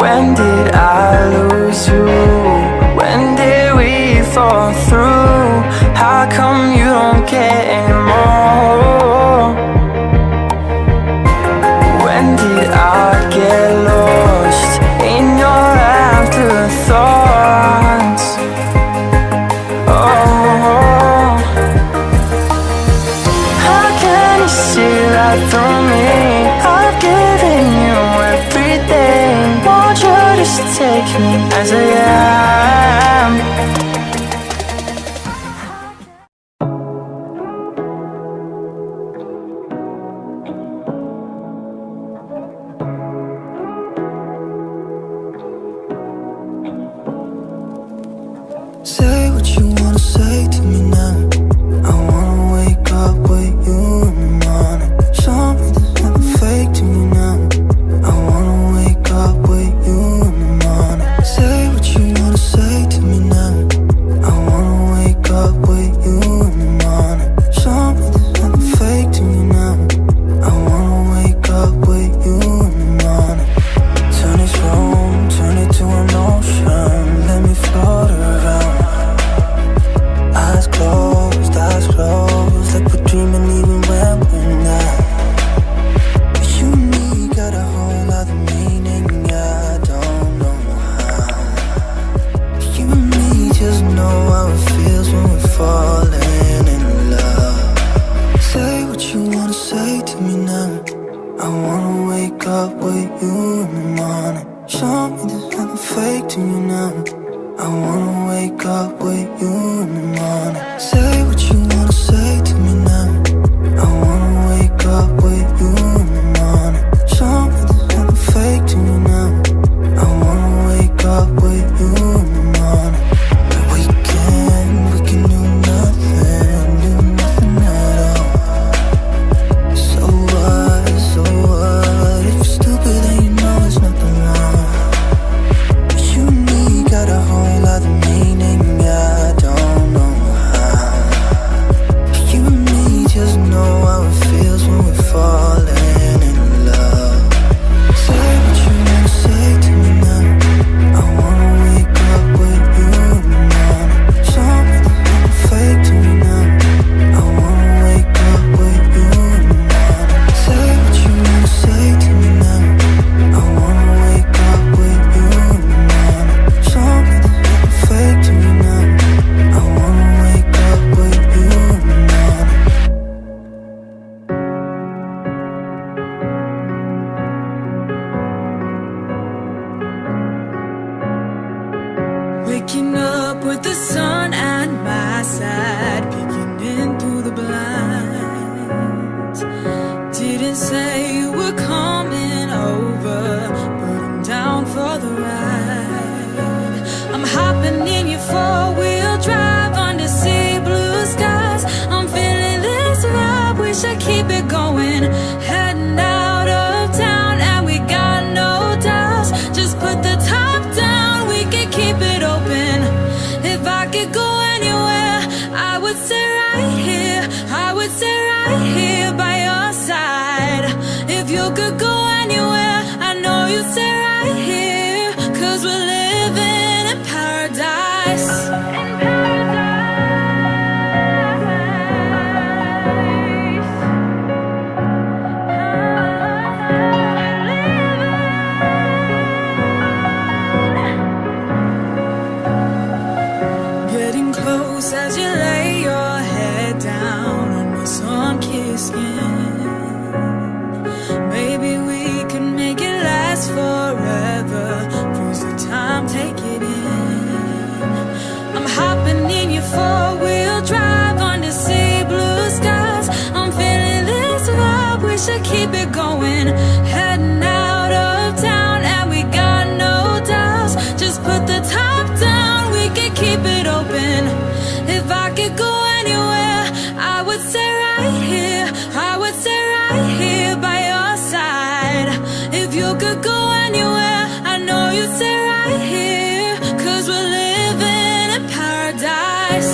When did I lose you? When did we fall through? How come you don't care anymore? When did I get lost in your afterthoughts? Oh, how can you see right through me? I've given you everything. Won't you just take me as I am? Say what you wanna say to me now. I wanna wake up with you in the morning. Show me there's nothing fake to me now. I wanna wake up with you in the morning. Say what you wanna say to me now. I wanna wake up with you in the morning. Show me there's nothing fake to me now. I wanna wake up with you in the morning. Turn this room, turn it to an ocean. Let me float around. Eyes closed, like we're dreaming even when we're not. You and me got a whole other meaning, I don't know how. You and me just know how it feels when we're falling in love. Say what you wanna say to me now. I wanna wake up with you in the morning. Show me there's nothing fake to me now. I wanna wake up with you in the morning. Say what you wanna say to me now. I wanna wake up with you in the morning. Show me there's nothing fake to me now. I wanna wake up with you in the morning. We can do nothing at all. So what, if you're stupid then you know it's nothing wrong. You and me got a whole other meaning, I don't know how. You and me just know how it feels when we're falling in love. Say what you wanna say to me now. I wanna wake up with you in the morning. Show me there's nothing fake to me now. I wanna wake up with you in the morning. Say what you wanna say to me now. I wanna wake up with you in the morning. Show me there's nothing fake to me now. I wanna wake up with you in the morning. Waking up with the sun at my side, peeking in through the blinds. Didn't say you were coming over, but I'm down for the ride. I'm hopping in your four-wheel drive under sea blue skies. I'm feeling this vibe, we should keep it going. Heading out of town and we got no doubts. Just put the top down, we can keep it open. If I could go anywhere, I would stay right here. I would stay right here by your side. If you could go anywhere, I know you'd stay right here. 'Cause we're living in paradise. Getting close as you lay your head down on my sun-kissed skin. Maybe we can make it last forever. Freeze the time, take it in. I'm hopping in your four-wheel drive under sea blue skies. I'm feeling this vibe, we should keep it going. Heading out of town and we got no doubts. Just put the top down, we can keep it open. If I could go anywhere, I would stay right here. I would stay right here by your side. If you could go anywhere, I know you'd stay right here. 'Cause we're living in paradise.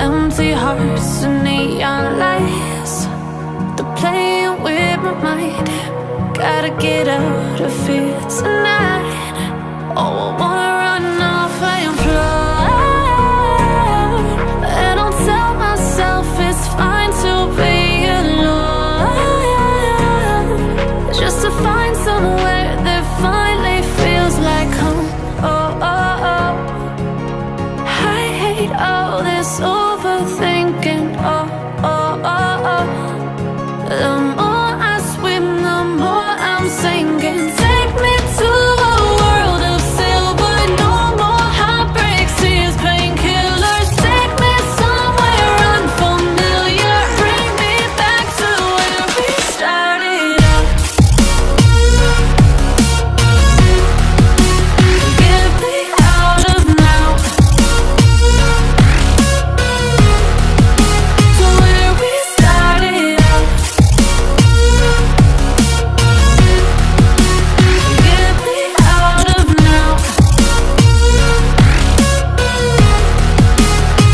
Empty hearts and neon lights, they're playing with my mind. Gotta get out of here tonight. Oh, I wanna run off and fly, and I'll tell myself it's fine to be alone, just to find somewhere that finally feels like home. Oh, oh, oh. I hate all this overthinking. Oh, oh, oh, oh. The more I swim, the more I'm sinking. Take me to a world of silver, no more heartbreaks, tears, painkillers. Take me somewhere unfamiliar, bring me back to where we started out. Get me out of now, to where we started out. Get me out of now,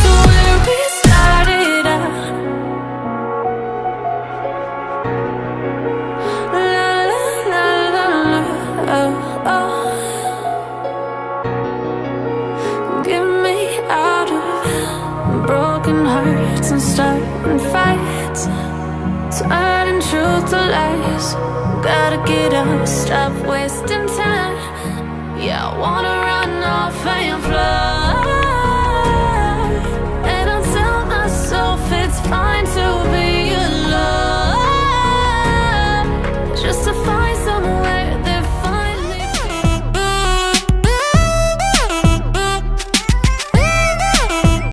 to where we started out. La la la la la, oh, oh. Get me out of broken hearts and starting fights, turning truth to lies. Gotta get up, stop wasting time. Yeah, I wanna run off and fly.